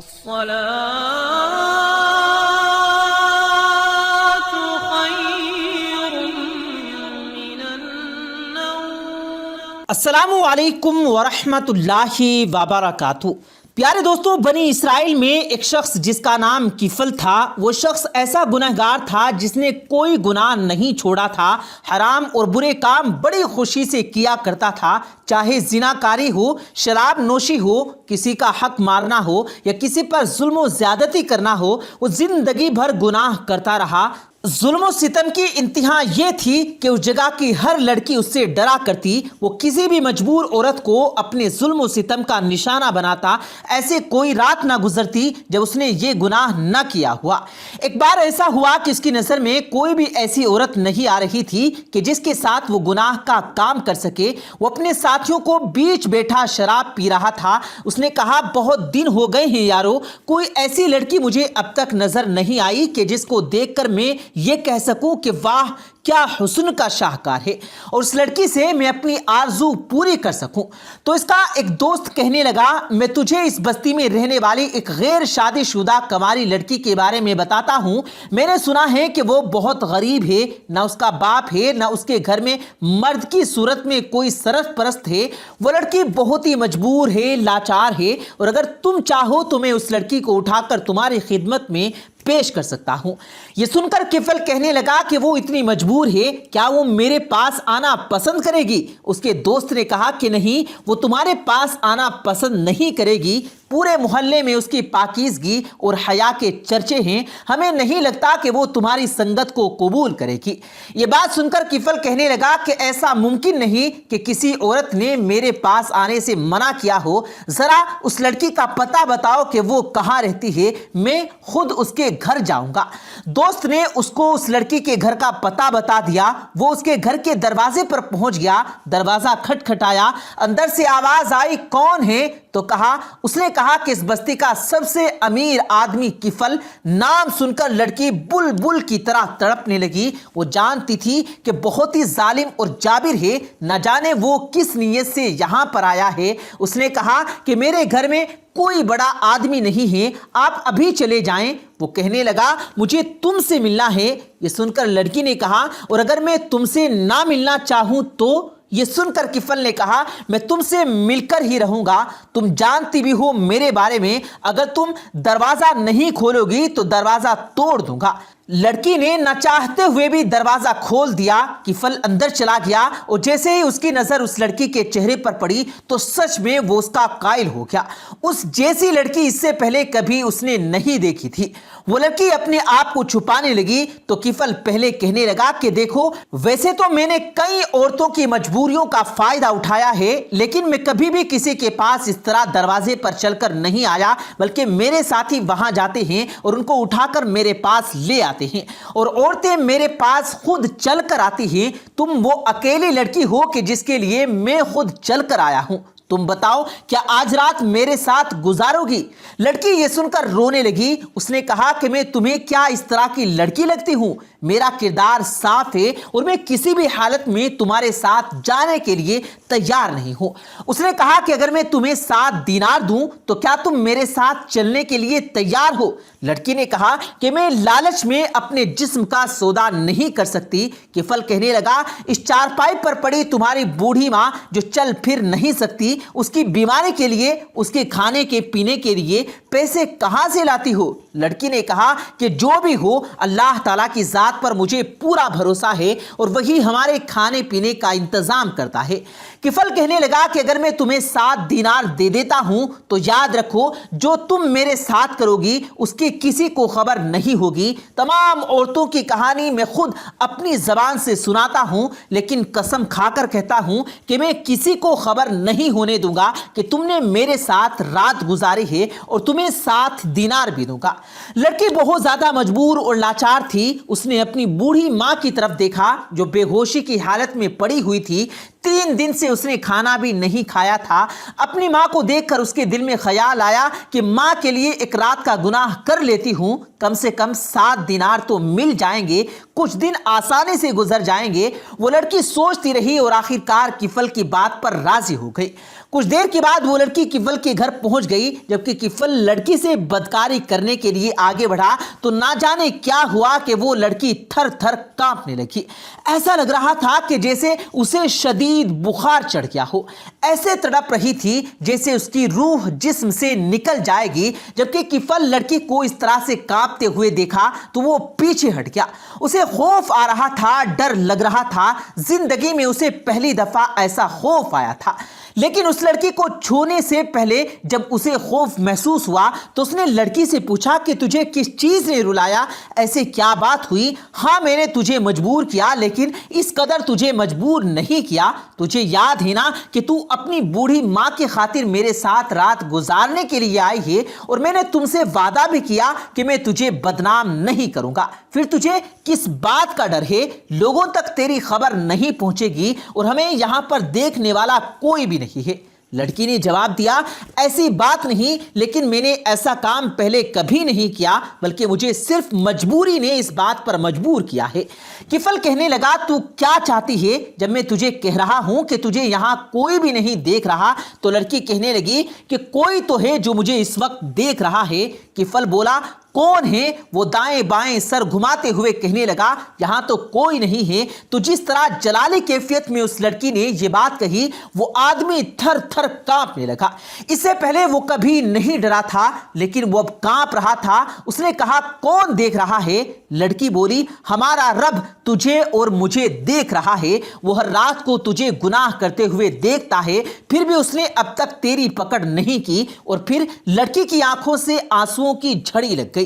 الصلاة خير من النوم۔ السلام علیکم ورحمۃ اللہ وبرکاتہ۔ پیارے دوستو، بنی اسرائیل میں ایک شخص جس کا نام کفل تھا، وہ شخص ایسا گنہگار تھا جس نے کوئی گناہ نہیں چھوڑا تھا، حرام اور برے کام بڑی خوشی سے کیا کرتا تھا، چاہے زناکاری ہو، شراب نوشی ہو، کسی کا حق مارنا ہو یا کسی پر ظلم و زیادتی کرنا ہو، وہ زندگی بھر گناہ کرتا رہا۔ ظلم و ستم کی انتہا یہ تھی کہ اس جگہ کی ہر لڑکی اس سے ڈرا کرتی، وہ کسی بھی مجبور عورت کو اپنے ظلم و ستم کا نشانہ بناتا، ایسے کوئی رات نہ گزرتی جب اس نے یہ گناہ نہ کیا ہوا۔ ایک بار ایسا ہوا کہ اس کی نظر میں کوئی بھی ایسی عورت نہیں آ رہی تھی کہ جس کے ساتھ وہ گناہ کا کام کر سکے۔ وہ اپنے ساتھیوں کو بیچ بیٹھا شراب پی رہا تھا۔ اس نے کہا، بہت دن ہو گئے ہیں یارو، کوئی ایسی لڑکی مجھے اب تک نظر نہیں آئی کہ جس کو دیکھ کر میں یہ کہہ سکوں کہ واہ کیا حسن کا شاہکار ہے، اور اس لڑکی سے میں اپنی آرزو پوری کر سکوں۔ تو اس کا ایک دوست کہنے لگا، میں تجھے اس بستی میں رہنے والی ایک غیر شادی شدہ کنواری لڑکی کے بارے میں بتاتا ہوں۔ میں نے سنا ہے کہ وہ بہت غریب ہے، نہ اس کا باپ ہے، نہ اس کے گھر میں مرد کی صورت میں کوئی سرپرست ہے۔ وہ لڑکی بہت ہی مجبور ہے، لاچار ہے، اور اگر تم چاہو تو میں اس لڑکی کو اٹھا کر تمہاری خدمت میں پیش کر سکتا ہوں۔ یہ سن کر کفل کہنے لگا کہ وہ اتنی مجبور ہے، کیا وہ میرے پاس آنا پسند کرے گی؟ اس کے دوست نے کہا کہ نہیں، وہ تمہارے پاس آنا پسند نہیں کرے گی۔ پورے محلے میں اس کی پاکیزگی اور حیا کے چرچے ہیں، ہمیں نہیں لگتا کہ وہ تمہاری سنگت کو قبول کرے گی۔ یہ بات سن کر کفل کہنے لگا کہ ایسا ممکن نہیں کہ کسی عورت نے میرے پاس آنے سے منع کیا ہو۔ ذرا اس لڑکی کا پتہ بتاؤ کہ وہ کہاں رہتی ہے، میں خود اس کے گھر جاؤں گا۔ دوست نے اس کو اس لڑکی کے گھر کا پتہ بتا دیا۔ وہ اس کے گھر کے دروازے پر پہنچ گیا، دروازہ کھٹکھٹایا، اندر سے آواز آئی، کون ہے؟ تو کہا، اس نے کہا کہ اس بستی کا سب سے امیر آدمی کفل۔ نام سن کر لڑکی بلبل کی طرح تڑپنے لگی۔ وہ جانتی تھی کہ بہت ہی ظالم اور جابر ہے، نہ جانے وہ کس نیت سے یہاں پر آیا ہے۔ اس نے کہا کہ میرے گھر میں کوئی بڑا آدمی نہیں ہے، آپ ابھی چلے جائیں۔ وہ کہنے لگا، مجھے تم سے ملنا ہے۔ یہ سن کر لڑکی نے کہا، اور اگر میں تم سے نہ ملنا چاہوں تو؟ یہ سن کر کفل نے کہا، میں تم سے مل کر ہی رہوں گا۔ تم جانتی بھی ہو میرے بارے میں، اگر تم دروازہ نہیں کھولو گی تو دروازہ توڑ دوں گا۔ لڑکی نے نہ چاہتے ہوئے بھی دروازہ کھول دیا۔ کفل اندر چلا گیا، اور جیسے ہی اس کی نظر اس لڑکی کے چہرے پر پڑی تو سچ میں وہ اس کا قائل ہو گیا۔ اس جیسی لڑکی اس سے پہلے کبھی اس نے نہیں دیکھی تھی۔ وہ لڑکی اپنے آپ کو چھپانے لگی تو کفل پہلے کہنے لگا کہ دیکھو، ویسے تو میں نے کئی عورتوں کی مجبوریوں کا فائدہ اٹھایا ہے، لیکن میں کبھی بھی کسی کے پاس اس طرح دروازے پر چل کر نہیں آیا، بلکہ میرے ساتھی وہاں جاتے ہیں اور ان کو اٹھا کر میرے پاس لے آتے ہیں، اور عورتیں میرے پاس خود چل کر آتی ہیں۔ تم وہ اکیلی لڑکی ہو کہ جس کے لیے میں خود چل کر آیا ہوں۔ تم بتاؤ، کیا آج رات میرے ساتھ گزارو گی؟ لڑکی یہ سن کر رونے لگی۔ اس نے کہا کہ میں تمہیں کیا اس طرح کی لڑکی لگتی ہوں؟ میرا کردار صاف ہے اور میں کسی بھی حالت میں تمہارے ساتھ جانے کے لیے تیار نہیں ہوں۔ اس نے کہا کہ اگر میں تمہیں 7 دینار دوں تو کیا تم میرے ساتھ چلنے کے لیے تیار ہو؟ لڑکی نے کہا کہ میں لالچ میں اپنے جسم کا سودا نہیں کر سکتی۔ کفل کہنے لگا، اس چارپائی پر پڑی تمہاری بوڑھی ماں جو چل پھر نہیں سکتی، اس کی بیماری کے لیے، اس کے کھانے کے پینے کے لیے پیسے کہاں سے لاتی ہو؟ لڑکی نے کہا کہ جو بھی ہو، اللہ تعالیٰ کی ذات پر مجھے پورا بھروسہ ہے اور وہی ہمارے کھانے پینے کا انتظام کرتا ہے۔ کفل کہنے لگا کہ اگر میں تمہیں 7 دینار دے دیتا ہوں تو یاد رکھو، جو تم میرے ساتھ کرو گی اس کی کسی کو خبر نہیں ہوگی۔ تمام عورتوں کی کہانی میں خود اپنی زبان سے سناتا ہوں، لیکن قسم کھا کر کہتا ہوں کہ میں کسی کو خبر نہیں ہونے دوں گا کہ تم نے میرے ساتھ رات گزاری ہے، اور تمہیں 7 دینار بھی دوں گا۔ لڑکی بہت زیادہ مجبور اور لاچار تھی۔ اس نے اپنی بوڑھی ماں کی طرف دیکھا جو بے ہوشی کی حالت میں پڑی ہوئی تھی۔ 3 دن سے اس نے کھانا بھی نہیں کھایا تھا۔ اپنی ماں کو دیکھ کر اس کے دل میں خیال آیا کہ ماں کے لیے ایک رات کا گناہ کر لیتی ہوں، کم سے کم 7 دینار تو مل جائیں گے، کچھ دن آسانی سے گزر جائیں گے۔ وہ لڑکی سوچتی رہی اور آخر کار کفل کی بات پر راضی ہو گئی۔ کچھ دیر کے بعد وہ لڑکی کفل کے گھر پہنچ گئی. جبکہ کفل لڑکی سے بدکاری کرنے کے لیے آگے بڑھا تو نہ جانے کیا ہوا کہ وہ لڑکی تھر تھر کانپنے لگی. ایسا لگ رہا تھا کہ جیسے اسے شدید بخار چڑھ گیا ہو. ایسے تڑپ رہی تھی جیسے اس کی روح جسم سے نکل جائے گی. جبکہ کفل لڑکی کو اس طرح سے کانپتے ہوئے دیکھا تو وہ پیچھے ہٹ گیا. اسے خوف آ رہا تھا, ڈر لگ رہا تھا. زندگی میں اسے پہلی دفعہ ایسا خوف آیا تھا. لیکن اس لڑکی کو چھونے سے پہلے جب اسے خوف محسوس ہوا تو اس نے لڑکی سے پوچھا کہ تجھے کس چیز نے رلایا, ایسے کیا بات ہوئی؟ ہاں میں نے تجھے مجبور کیا, لیکن اس قدر تجھے مجبور نہیں کیا. تجھے یاد ہے نا کہ تو اپنی بوڑھی ماں کی خاطر میرے ساتھ رات گزارنے کے لیے آئی ہے, اور میں نے تم سے وعدہ بھی کیا کہ میں تجھے بدنام نہیں کروں گا. پھر تجھے کس بات کا ڈر ہے؟ لوگوں تک تیری خبر نہیں پہنچے گی اور ہمیں یہاں پر دیکھنے والا کوئی بھی نہیں ہے. لڑکی نے جواب دیا, ایسی بات نہیں, لیکن میں نے ایسا کام پہلے کبھی نہیں کیا, بلکہ مجھے صرف مجبوری نے اس بات پر مجبور کیا ہے. کفل کہنے لگا, تو کیا چاہتی ہے جب میں تجھے کہہ رہا ہوں کہ تجھے یہاں کوئی بھی نہیں دیکھ رہا؟ تو لڑکی کہنے لگی کہ کوئی تو ہے جو مجھے اس وقت دیکھ رہا ہے. کفل بولا, کون ہے؟ وہ دائیں بائیں سر گھماتے ہوئے کہنے لگا, یہاں تو کوئی نہیں ہے. تو جس طرح جلالی کیفیت میں اس لڑکی نے یہ بات کہی, وہ آدمی تھر تھر کانپنے لگا. اس سے پہلے وہ کبھی نہیں ڈرا تھا, لیکن وہ اب کانپ رہا تھا. اس نے کہا, کون دیکھ رہا ہے؟ لڑکی بولی, ہمارا رب تجھے اور مجھے دیکھ رہا ہے. وہ ہر رات کو تجھے گناہ کرتے ہوئے دیکھتا ہے, پھر بھی اس نے اب تک تیری پکڑ نہیں کی. اور پھر لڑکی کی آنکھوں سے آنسوؤں کی جھڑی لگ گئی.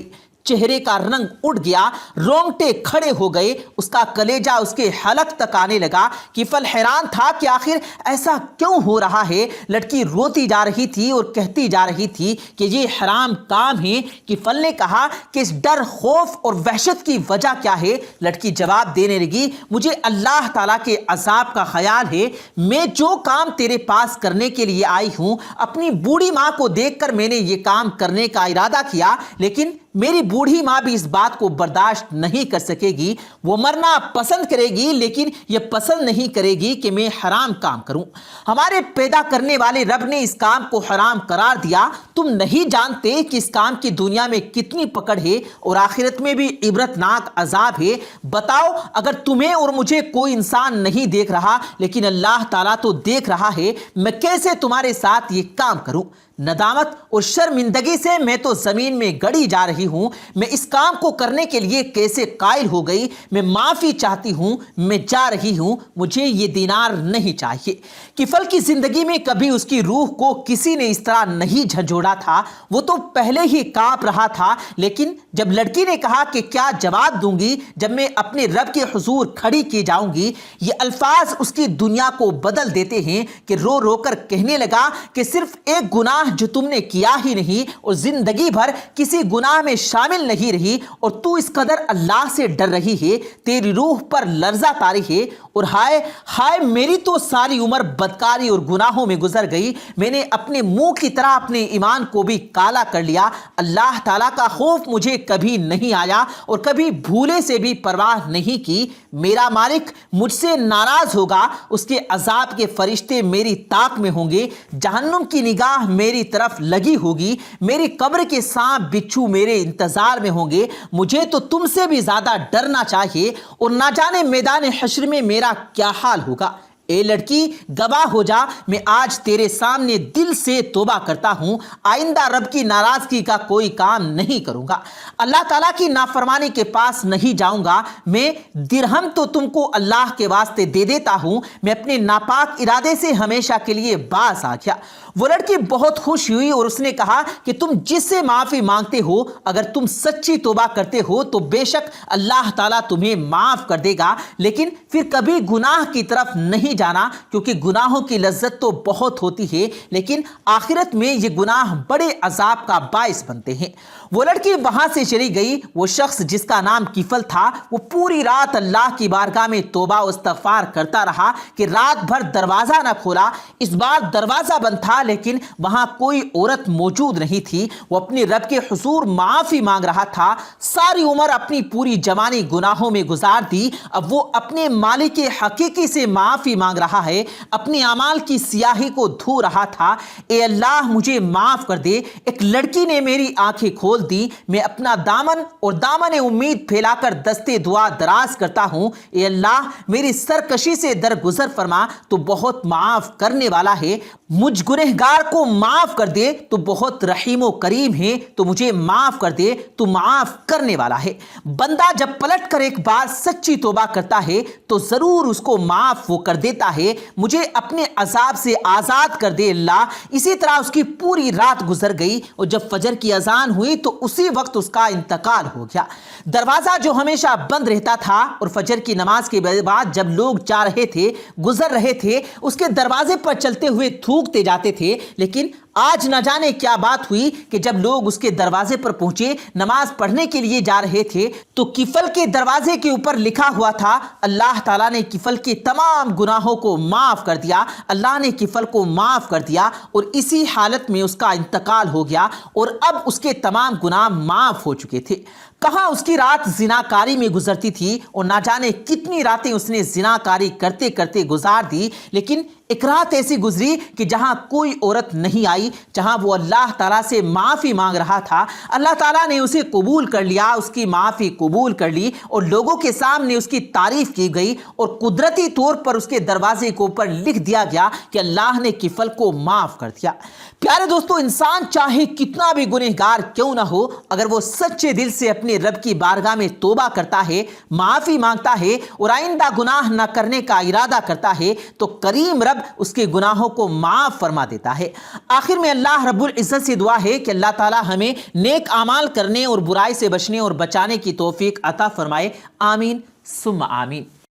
چہرے کا رنگ اڑ گیا, رونگٹے کھڑے ہو گئے, اس کا کلیجہ اس کے حلق تک آنے لگا. کفل حیران تھا کہ آخر ایسا کیوں ہو رہا ہے. لڑکی روتی جا رہی تھی اور کہتی جا رہی تھی کہ یہ حرام کام ہے. کفل نے کہا کہ اس ڈر, خوف اور وحشت کی وجہ کیا ہے؟ لڑکی جواب دینے لگی, مجھے اللہ تعالیٰ کے عذاب کا خیال ہے. میں جو کام تیرے پاس کرنے کے لیے آئی ہوں, اپنی بوڑھی ماں کو دیکھ کر میں نے یہ کام کرنے کا ارادہ کیا, لیکن میری بوڑھی ماں بھی اس بات کو برداشت نہیں کر سکے گی. وہ مرنا پسند کرے گی, لیکن یہ پسند نہیں کرے گی کہ میں حرام کام کروں. ہمارے پیدا کرنے والے رب نے اس کام کو حرام قرار دیا. تم نہیں جانتے کہ اس کام کی دنیا میں کتنی پکڑ ہے اور آخرت میں بھی عبرتناک عذاب ہے. بتاؤ, اگر تمہیں اور مجھے کوئی انسان نہیں دیکھ رہا, لیکن اللہ تعالیٰ تو دیکھ رہا ہے, میں کیسے تمہارے ساتھ یہ کام کروں؟ ندامت اور شرمندگی سے میں تو زمین میں گڑی جا رہی ہوں. میں اس کام کو کرنے کے لیے کیسے قائل ہو گئی. میں معافی چاہتی ہوں, میں جا رہی ہوں, مجھے یہ دینار نہیں چاہیے. کفل کی زندگی میں کبھی اس کی روح کو کسی نے اس طرح نہیں جھنجھوڑا تھا. وہ تو پہلے ہی کانپ رہا تھا, لیکن جب لڑکی نے کہا کہ کیا جواب دوں گی جب میں اپنے رب کے حضور کھڑی کی جاؤں گی, یہ الفاظ اس کی دنیا کو بدل دیتے ہیں کہ رو رو کر کہنے لگا کہ صرف ایک گناہ جو تم نے کیا ہی نہیں اور زندگی بھر کسی گناہ میں شامل نہیں رہی, اور تو اس قدر اللہ سے ڈر رہی ہے, تیری روح پر لرزہ طاری ہے. اور ہائے ہائے, میری تو ساری عمر بدکاری اور گناہوں میں گزر گئی. میں نے اپنے منہ کی طرح اپنے ایمان کو بھی کالا کر لیا. اللہ تعالیٰ کا خوف مجھے کبھی نہیں آیا اور کبھی بھولے سے بھی پرواہ نہیں کی. میرا مالک مجھ سے ناراض ہوگا, اس کے عذاب کے فرشتے میری طاق میں ہوں گے, جہنم کی نگاہ میری طرف لگی ہوگی, میری قبر کے سانپ بچھو میرے انتظار میں ہوں گے. مجھے تو تم سے بھی زیادہ ڈرنا چاہیے, اور نہ جانے میدان حشر میں میرا کیا حال ہوگا. اے لڑکی, گواہ ہو جا, میں آج تیرے سامنے دل سے توبہ کرتا ہوں, آئندہ رب کی ناراضگی کا کوئی کام نہیں کروں گا, اللہ تعالیٰ کی نافرمانی کے پاس نہیں جاؤں گا. میں درہم تو تم کو اللہ کے واسطے دے دیتا ہوں, میں اپنے ناپاک ارادے سے ہمیشہ کے لیے باز آ گیا. وہ لڑکی بہت خوش ہوئی اور اس نے کہا کہ تم جس سے معافی مانگتے ہو, اگر تم سچی توبہ کرتے ہو تو بے شک اللہ تعالیٰ تمہیں معاف کر دے گا, لیکن پھر کبھی گناہ کی طرف نہیں جانا, کیونکہ گناہوں کی لذت تو بہت ہوتی ہے, لیکن آخرت میں یہ گناہ بڑے عذاب کا باعث بنتے ہیں. وہ لڑکی وہاں سے چلی گئی. وہ شخص جس کا نام کفل تھا, وہ پوری رات اللہ کی بارگاہ میں توبہ و استغفار کرتا رہا کہ رات بھر دروازہ نہ کھولا. اس بار دروازہ بند تھا, لیکن وہاں کوئی عورت موجود نہیں تھی. وہ اپنے رب کے حضور معافی مانگ رہا تھا. ساری عمر اپنی پوری جوانی گناہوں میں گزار دی. اب وہ اپنے مالک حقیقی سے معافی مانگ رہا ہے. اپنے اعمال کی سیاہی کو دھو رہا تھا. اے اللہ مجھے معاف کر دے. ایک لڑکی نے میری آنکھیں کھول دی. میں اپنا دامن اور دامن امید پھیلا کر دستے دعا دراز کرتا ہوں. اے اللہ میری سرکشی سے درگزر فرما. تو بہت معاف کرنے والا ہے. مجھ گنہگار کو معاف کر دے. تو بہت رحیم و کریم ہے. تو مجھے معاف کر دے. تو معاف کرنے والا ہے. بندہ جب پلٹ کر ایک بار سچی توبہ کرتا ہے تو ضرور اس کو معاف وہ کر دیتا ہے. مجھے اپنے عذاب سے آزاد کر دے اللہ. اسی طرح اس کی پوری رات گزر گئی اور جب فجر کی اذان ہوئی تو اسی وقت اس کا انتقال ہو گیا. دروازہ جو ہمیشہ بند رہتا تھا اور فجر کی نماز کے بعد جب لوگ جا رہے تھے گزر رہے تھے اس کے دروازے پر چلتے ہوئے تھوکتے جاتے تھے. لیکن آج نہ جانے کیا بات ہوئی کہ جب لوگ اس کے دروازے پر پہنچے نماز پڑھنے کے لیے جا رہے تھے تو کفل کے دروازے کے اوپر لکھا ہوا تھا اللہ تعالیٰ نے کفل کے تمام گناہوں کو معاف کر دیا. اللہ نے کفل کو معاف کر دیا اور اسی حالت میں اس کا انتقال ہو گیا اور اب اس کے تمام گناہ معاف ہو چکے تھے. کہاں اس کی رات زناکاری میں گزرتی تھی اور نہ جانے کتنی راتیں اس نے زناکاری کرتے کرتے گزار دی. لیکن ایک رات ایسی گزری کہ جہاں کوئی عورت نہیں آئی, جہاں وہ اللہ تعالیٰ سے معافی مانگ رہا تھا. اللہ تعالیٰ نے اسے قبول کر لیا, اس کی معافی قبول کر لی اور لوگوں کے سامنے اس کی تعریف کی گئی اور قدرتی طور پر اس کے دروازے کے اوپر لکھ دیا گیا کہ اللہ نے کفل کو معاف کر دیا. پیارے دوستو, انسان چاہے کتنا بھی گنہگار کیوں نہ ہو, اگر وہ سچے دل سے اپنے رب کی بارگاہ میں توبہ کرتا ہے, معافی مانگتا ہے اور آئندہ گناہ نہ کرنے کا ارادہ کرتا ہے تو کریم رب اس کے گناہوں کو معاف فرما دیتا ہے. آخر میں اللہ رب العزت سے دعا ہے کہ اللہ تعالی ہمیں نیک اعمال کرنے اور برائی سے بچنے اور بچانے کی توفیق عطا فرمائے. آمین ثم آمین.